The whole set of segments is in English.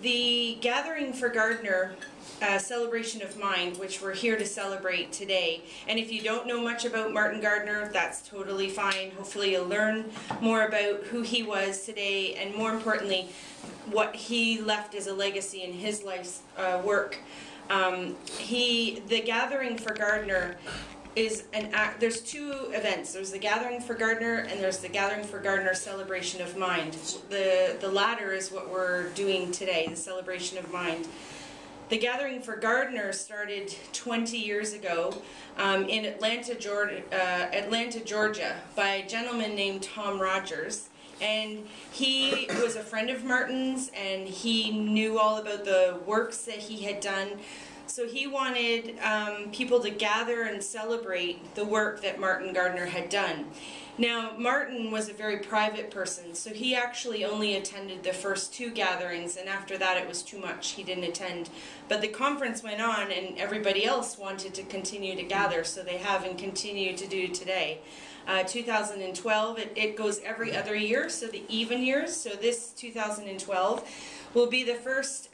the Gathering for Gardner Celebration of Mind, which we're here to celebrate today. And if you don't know much about Martin Gardner, that's totally fine. Hopefully you'll learn more about who he was today, and more importantly, what he left as a legacy in his life's work. The Gathering for Gardner is there's two events. There's the Gathering for Gardner and there's the Gathering for Gardner Celebration of Mind. The latter is what we're doing today, the Celebration of Mind. The Gathering for Gardner started 20 years ago in Atlanta, Georgia, by a gentleman named Tom Rogers. And he was a friend of Martin's, and he knew all about the works that he had done. So he wanted people to gather and celebrate the work that Martin Gardner had done. Now, Martin was a very private person, so he actually only attended the first two gatherings, and after that it was too much. He didn't attend. But the conference went on, and everybody else wanted to continue to gather, so they have and continue to do today. 2012, it goes every other year, so the even years. So this 2012 will be the first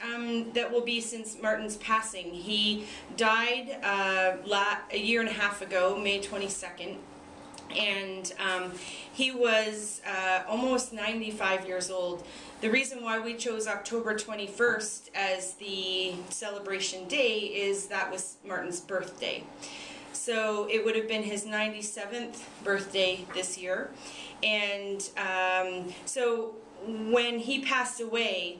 that will be since Martin's passing. He died a year and a half ago, May 22nd. And he was almost 95 years old. The reason why we chose October 21st as the celebration day is that was Martin's birthday. So it would have been his 97th birthday this year. And so when he passed away,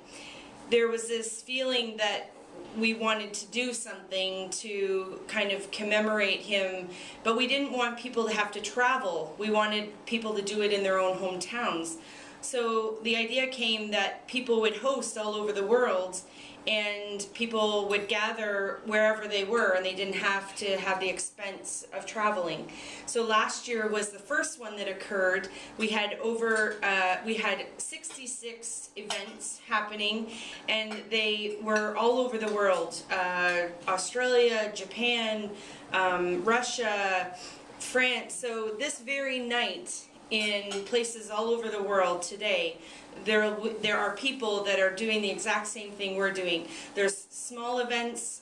there was this feeling that we wanted to do something to kind of commemorate him, but we didn't want people to have to travel. We wanted people to do it in their own hometowns. So the idea came that people would host all over the world, and people would gather wherever they were, and they didn't have to have the expense of traveling. So last year was the first one that occurred. We had 66 events happening, and they were all over the world. Australia, Japan, Russia, France. So this very night, in places all over the world today, there are people that are doing the exact same thing we're doing. There's small events,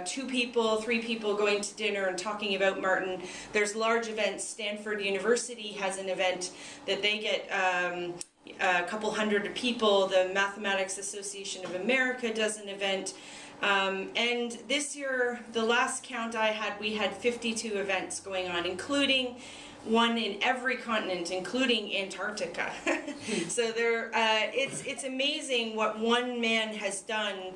2 people, 3 people going to dinner and talking about Martin. There's large events. Stanford University has an event that they get a couple hundred people. The Mathematics Association of America does an event. And this year, the last count I had, we had 52 events going on, including one in every continent, including Antarctica. So it's amazing what one man has done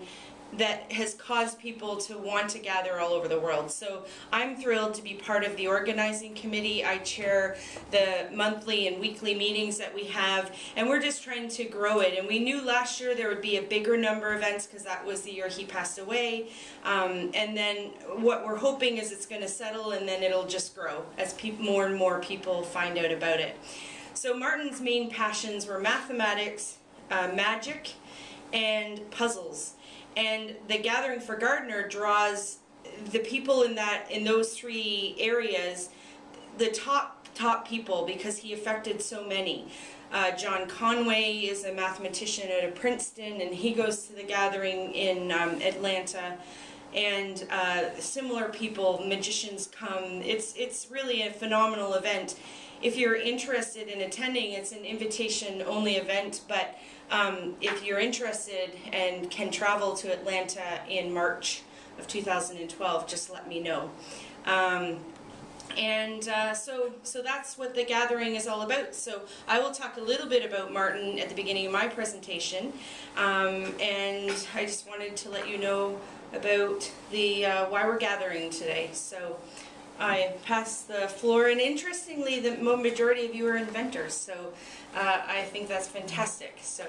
that has caused people to want to gather all over the world. So I'm thrilled to be part of the organizing committee. I chair the monthly and weekly meetings that we have, and we're just trying to grow it. And we knew last year there would be a bigger number of events because that was the year he passed away. And then what we're hoping is it's going to settle, and then it'll just grow as more and more people find out about it. So Martin's main passions were mathematics, magic, and puzzles. And the Gathering for Gardner draws the people in those 3 areas, the top people, because he affected so many. John Conway is a mathematician at Princeton, and he goes to the gathering in Atlanta. And similar people, magicians come. It's really a phenomenal event. If you're interested in attending, it's an invitation-only event, but if you're interested and can travel to Atlanta in March of 2012, just let me know. So that's what the gathering is all about. So I will talk a little bit about Martin at the beginning of my presentation, and I just wanted to let you know about the why we're gathering today. So I pass the floor, and interestingly, the majority of you are inventors, so I think that's fantastic. So